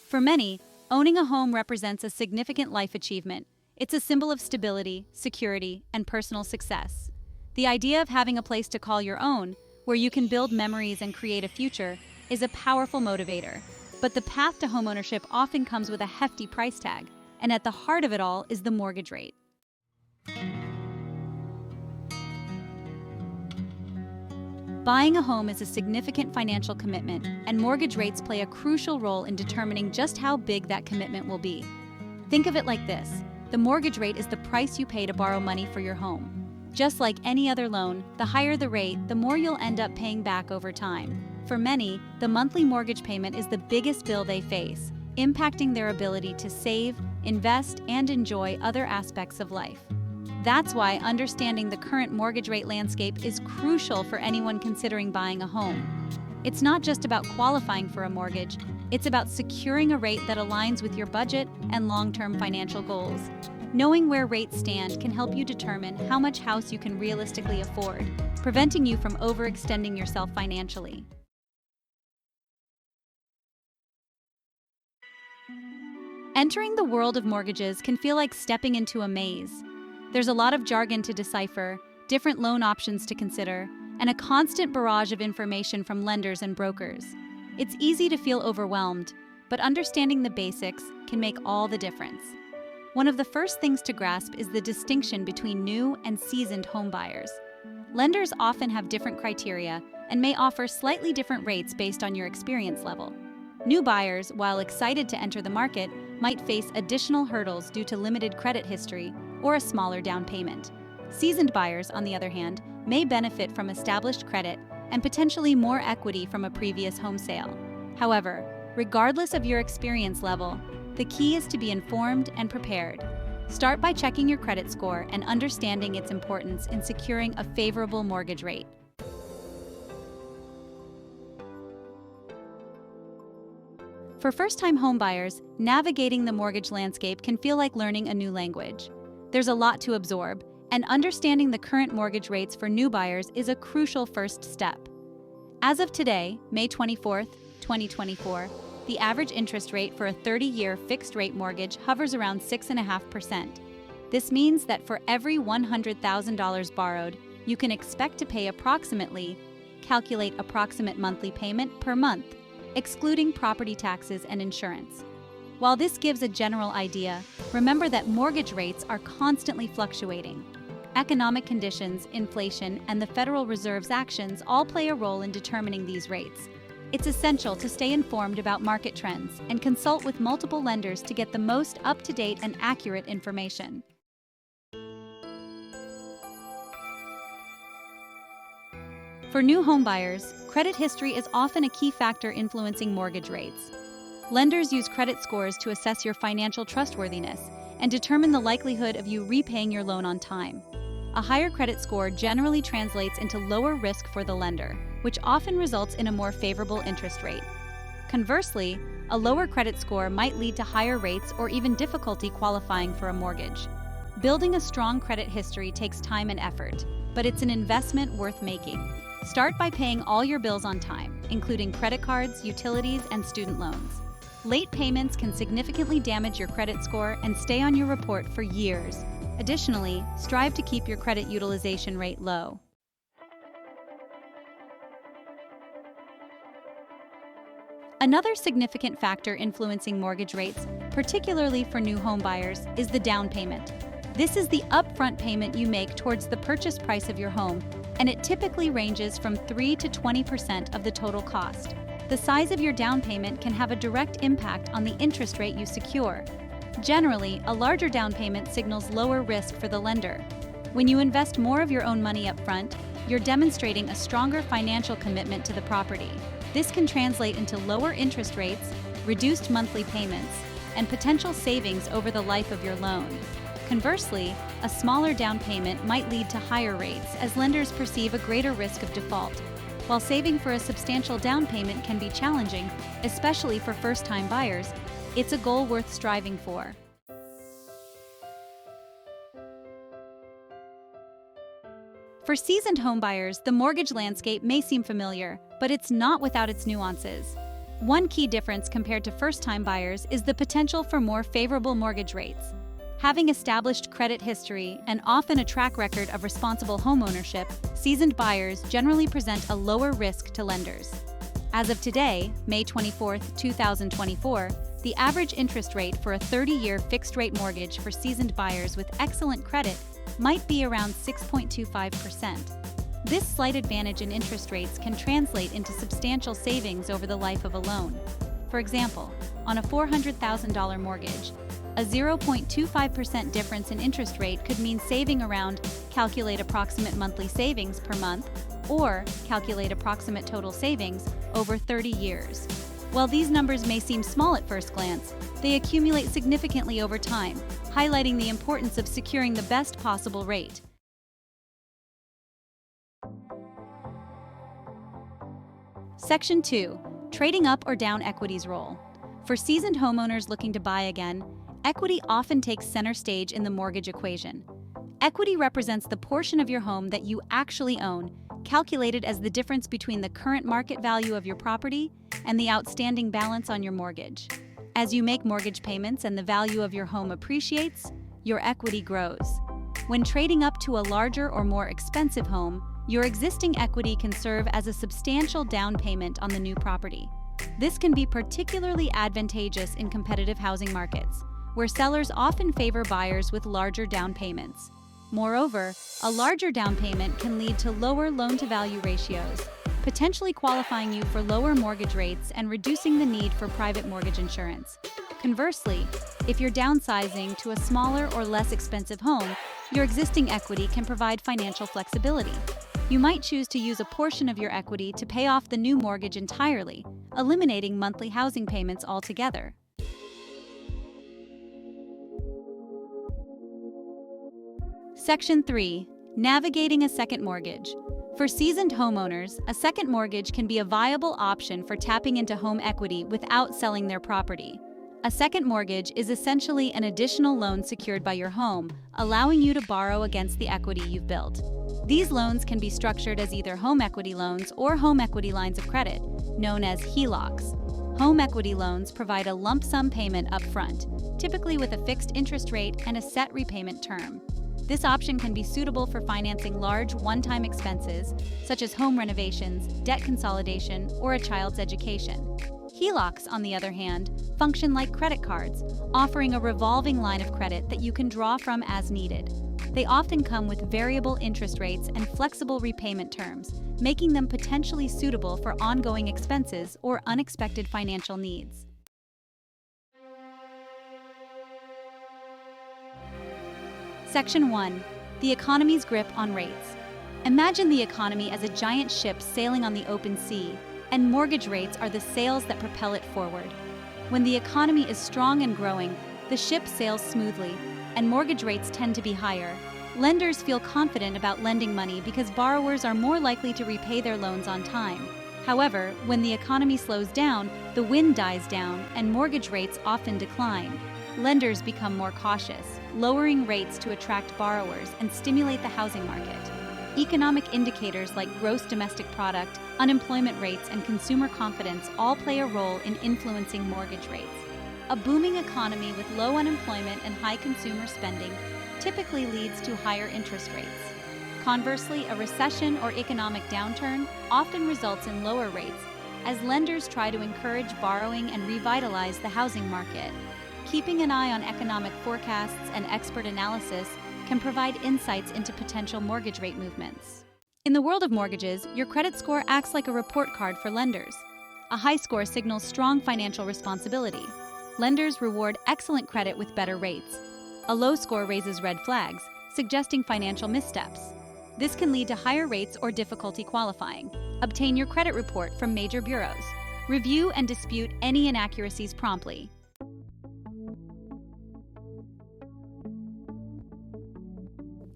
For many, owning a home represents a significant life achievement. It's a symbol of stability, security, and personal success. The idea of having a place to call your own, where you can build memories and create a future, is a powerful motivator. But the path to homeownership often comes with a hefty price tag, and at the heart of it all is the mortgage rate. Buying a home is a significant financial commitment, and mortgage rates play a crucial role in determining just how big that commitment will be. Think of it like this: the mortgage rate is the price you pay to borrow money for your home. Just like any other loan, the higher the rate, the more you'll end up paying back over time. For many, the monthly mortgage payment is the biggest bill they face, impacting their ability to save, invest, and enjoy other aspects of life. That's why understanding the current mortgage rate landscape is crucial for anyone considering buying a home. It's not just about qualifying for a mortgage, it's about securing a rate that aligns with your budget and long-term financial goals. Knowing where rates stand can help you determine how much house you can realistically afford, preventing you from overextending yourself financially. Entering the world of mortgages can feel like stepping into a maze. There's a lot of jargon to decipher, different loan options to consider, and a constant barrage of information from lenders and brokers. It's easy to feel overwhelmed, but understanding the basics can make all the difference. One of the first things to grasp is the distinction between new and seasoned homebuyers. Lenders often have different criteria and may offer slightly different rates based on your experience level. New buyers, while excited to enter the market, might face additional hurdles due to limited credit history or a smaller down payment. Seasoned buyers, on the other hand, may benefit from established credit and potentially more equity from a previous home sale. However, regardless of your experience level, the key is to be informed and prepared. Start by checking your credit score and understanding its importance in securing a favorable mortgage rate. For first-time homebuyers, navigating the mortgage landscape can feel like learning a new language. There's a lot to absorb, and understanding the current mortgage rates for new buyers is a crucial first step. As of today, May 24, 2024, the average interest rate for a 30-year fixed-rate mortgage hovers around 6.5%. This means that for every $100,000 borrowed, you can expect to pay calculate approximate monthly payment per month, excluding property taxes and insurance. While this gives a general idea, remember that mortgage rates are constantly fluctuating. Economic conditions, inflation, and the Federal Reserve's actions all play a role in determining these rates. It's essential to stay informed about market trends and consult with multiple lenders to get the most up-to-date and accurate information. For new homebuyers, credit history is often a key factor influencing mortgage rates. Lenders use credit scores to assess your financial trustworthiness and determine the likelihood of you repaying your loan on time. A higher credit score generally translates into lower risk for the lender, which often results in a more favorable interest rate. Conversely, a lower credit score might lead to higher rates or even difficulty qualifying for a mortgage. Building a strong credit history takes time and effort, but it's an investment worth making. Start by paying all your bills on time, including credit cards, utilities, and student loans. Late payments can significantly damage your credit score and stay on your report for years. Additionally, strive to keep your credit utilization rate low. Another significant factor influencing mortgage rates, particularly for new home buyers, is the down payment. This is the upfront payment you make towards the purchase price of your home, and it typically ranges from 3 to 20% of the total cost. The size of your down payment can have a direct impact on the interest rate you secure. Generally, a larger down payment signals lower risk for the lender. When you invest more of your own money up front, you're demonstrating a stronger financial commitment to the property. This can translate into lower interest rates, reduced monthly payments, and potential savings over the life of your loan. Conversely, a smaller down payment might lead to higher rates as lenders perceive a greater risk of default. While saving for a substantial down payment can be challenging, especially for first-time buyers, it's a goal worth striving for. For seasoned homebuyers, the mortgage landscape may seem familiar, but it's not without its nuances. One key difference compared to first-time buyers is the potential for more favorable mortgage rates. Having established credit history and often a track record of responsible homeownership, seasoned buyers generally present a lower risk to lenders. As of today, May 24, 2024, the average interest rate for a 30-year fixed-rate mortgage for seasoned buyers with excellent credit might be around 6.25%. This slight advantage in interest rates can translate into substantial savings over the life of a loan. For example, on a $400,000 mortgage, a 0.25% difference in interest rate could mean saving around calculate approximate monthly savings per month or calculate approximate total savings over 30 years. While these numbers may seem small at first glance, they accumulate significantly over time, highlighting the importance of securing the best possible rate. Section 2. Trading up or down equity's role. For seasoned homeowners looking to buy again, equity often takes center stage in the mortgage equation. Equity represents the portion of your home that you actually own, calculated as the difference between the current market value of your property and the outstanding balance on your mortgage. As you make mortgage payments and the value of your home appreciates, your equity grows. When trading up to a larger or more expensive home, your existing equity can serve as a substantial down payment on the new property. This can be particularly advantageous in competitive housing markets, where sellers often favor buyers with larger down payments. Moreover, a larger down payment can lead to lower loan-to-value ratios, potentially qualifying you for lower mortgage rates and reducing the need for private mortgage insurance. Conversely, if you're downsizing to a smaller or less expensive home, your existing equity can provide financial flexibility. You might choose to use a portion of your equity to pay off the new mortgage entirely, eliminating monthly housing payments altogether. Section 3. Navigating a second mortgage. For seasoned homeowners, a second mortgage can be a viable option for tapping into home equity without selling their property. A second mortgage is essentially an additional loan secured by your home, allowing you to borrow against the equity you've built. These loans can be structured as either home equity loans or home equity lines of credit, known as HELOCs. Home equity loans provide a lump sum payment up front, typically with a fixed interest rate and a set repayment term. This option can be suitable for financing large one-time expenses, such as home renovations, debt consolidation, or a child's education. HELOCs, on the other hand, function like credit cards, offering a revolving line of credit that you can draw from as needed. They often come with variable interest rates and flexible repayment terms, making them potentially suitable for ongoing expenses or unexpected financial needs. Section 1. The economy's grip on rates. Imagine the economy as a giant ship sailing on the open sea, and mortgage rates are the sails that propel it forward. When the economy is strong and growing, the ship sails smoothly, and mortgage rates tend to be higher. Lenders feel confident about lending money because borrowers are more likely to repay their loans on time. However, when the economy slows down, the wind dies down, and mortgage rates often decline. Lenders become more cautious, lowering rates to attract borrowers and stimulate the housing market. Economic indicators like gross domestic product, unemployment rates, and consumer confidence all play a role in influencing mortgage rates. A booming economy with low unemployment and high consumer spending typically leads to higher interest rates. Conversely, a recession or economic downturn often results in lower rates as lenders try to encourage borrowing and revitalize the housing market. Keeping an eye on economic forecasts and expert analysis can provide insights into potential mortgage rate movements. In the world of mortgages, your credit score acts like a report card for lenders. A high score signals strong financial responsibility. Lenders reward excellent credit with better rates. A low score raises red flags, suggesting financial missteps. This can lead to higher rates or difficulty qualifying. Obtain your credit report from major bureaus. Review and dispute any inaccuracies promptly.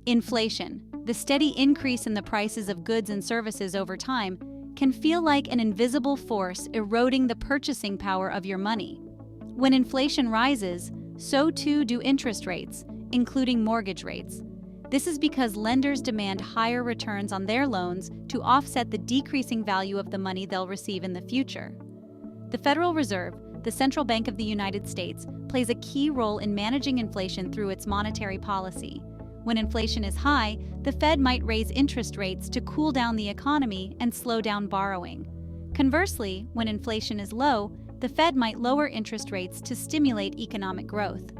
Inflation, the steady increase in the prices of goods and services over time, can feel like an invisible force eroding the purchasing power of your money. When inflation rises, so too do interest rates, including mortgage rates. This is because lenders demand higher returns on their loans to offset the decreasing value of the money they'll receive in the future. The Federal Reserve, the central bank of the United States, plays a key role in managing inflation through its monetary policy. When inflation is high, the Fed might raise interest rates to cool down the economy and slow down borrowing. Conversely, when inflation is low, the Fed might lower interest rates to stimulate economic growth.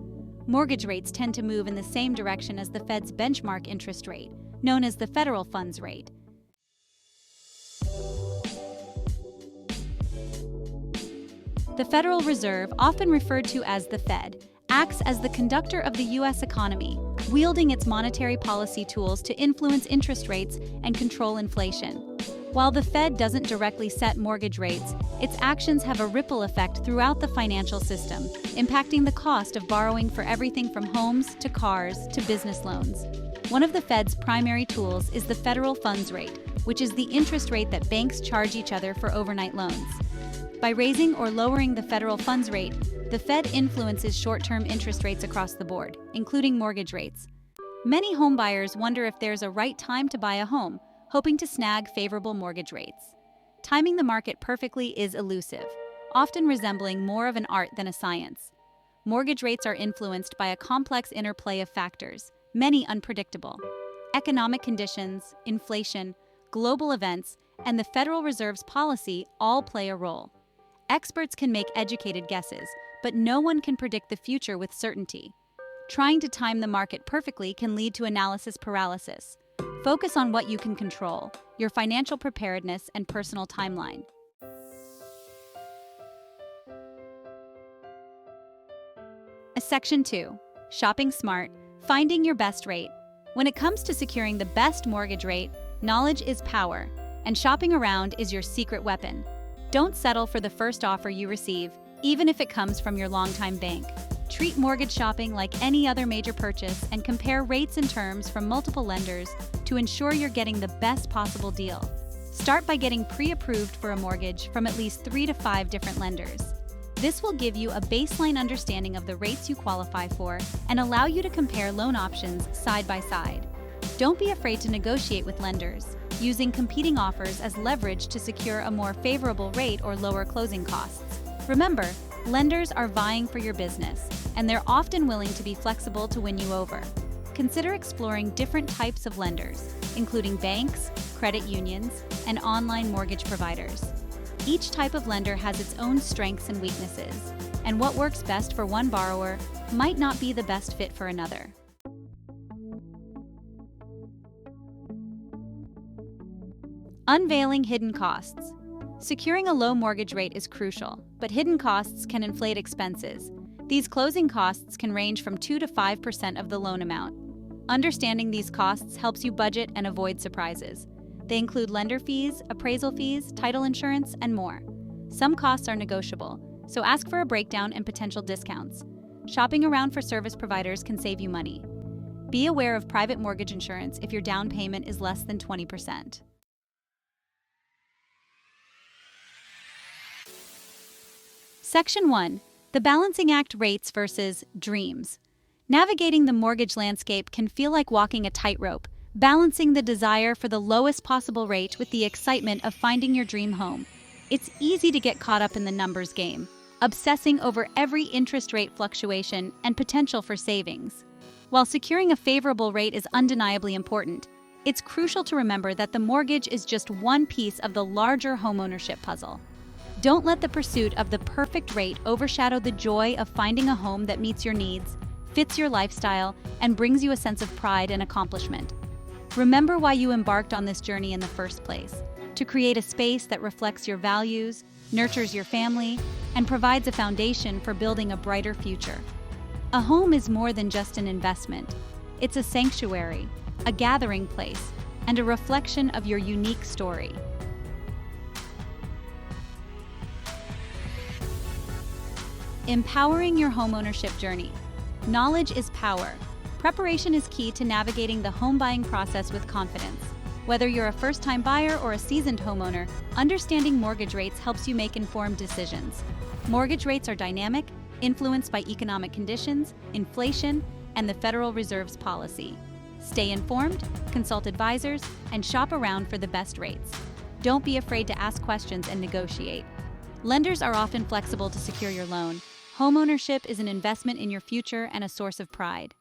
Mortgage rates tend to move in the same direction as the Fed's benchmark interest rate, known as the federal funds rate. The Federal Reserve, often referred to as the Fed, acts as the conductor of the U.S. economy, wielding its monetary policy tools to influence interest rates and control inflation. While the Fed doesn't directly set mortgage rates, its actions have a ripple effect throughout the financial system, impacting the cost of borrowing for everything from homes to cars to business loans. One of the Fed's primary tools is the federal funds rate, which is the interest rate that banks charge each other for overnight loans. By raising or lowering the federal funds rate, the Fed influences short-term interest rates across the board, including mortgage rates. Many homebuyers wonder if there's a right time to buy a home, hoping to snag favorable mortgage rates. Timing the market perfectly is elusive, often resembling more of an art than a science. Mortgage rates are influenced by a complex interplay of factors, many unpredictable. Economic conditions, inflation, global events, and the Federal Reserve's policy all play a role. Experts can make educated guesses, but no one can predict the future with certainty. Trying to time the market perfectly can lead to analysis paralysis. Focus on what you can control, your financial preparedness and personal timeline. Section 2. Shopping smart, finding your best rate. When it comes to securing the best mortgage rate, knowledge is power, and shopping around is your secret weapon. Don't settle for the first offer you receive, even if it comes from your longtime bank. Treat mortgage shopping like any other major purchase and compare rates and terms from multiple lenders to ensure you're getting the best possible deal. Start by getting pre-approved for a mortgage from at least 3 to 5 different lenders. This will give you a baseline understanding of the rates you qualify for and allow you to compare loan options side by side. Don't be afraid to negotiate with lenders, using competing offers as leverage to secure a more favorable rate or lower closing costs. Remember, lenders are vying for your business, and they're often willing to be flexible to win you over. Consider exploring different types of lenders, including banks, credit unions, and online mortgage providers. Each type of lender has its own strengths and weaknesses, and what works best for one borrower might not be the best fit for another. Unveiling hidden costs. Securing a low mortgage rate is crucial, but hidden costs can inflate expenses. These closing costs can range from 2 to 5% of the loan amount. Understanding these costs helps you budget and avoid surprises. They include lender fees, appraisal fees, title insurance, and more. Some costs are negotiable, so ask for a breakdown and potential discounts. Shopping around for service providers can save you money. Be aware of private mortgage insurance if your down payment is less than 20%. Section 1. The Balancing Act Rates versus Dreams. Navigating the mortgage landscape can feel like walking a tightrope, balancing the desire for the lowest possible rate with the excitement of finding your dream home. It's easy to get caught up in the numbers game, obsessing over every interest rate fluctuation and potential for savings. While securing a favorable rate is undeniably important, it's crucial to remember that the mortgage is just one piece of the larger homeownership puzzle. Don't let the pursuit of the perfect rate overshadow the joy of finding a home that meets your needs, fits your lifestyle, and brings you a sense of pride and accomplishment. Remember why you embarked on this journey in the first place: to create a space that reflects your values, nurtures your family, and provides a foundation for building a brighter future. A home is more than just an investment. It's a sanctuary, a gathering place, and a reflection of your unique story. Empowering your homeownership journey. Knowledge is power. Preparation is key to navigating the home buying process with confidence. Whether you're a first-time buyer or a seasoned homeowner, understanding mortgage rates helps you make informed decisions. Mortgage rates are dynamic, influenced by economic conditions, inflation, and the Federal Reserve's policy. Stay informed, consult advisors, and shop around for the best rates. Don't be afraid to ask questions and negotiate. Lenders are often flexible to secure your loan. Homeownership is an investment in your future and a source of pride.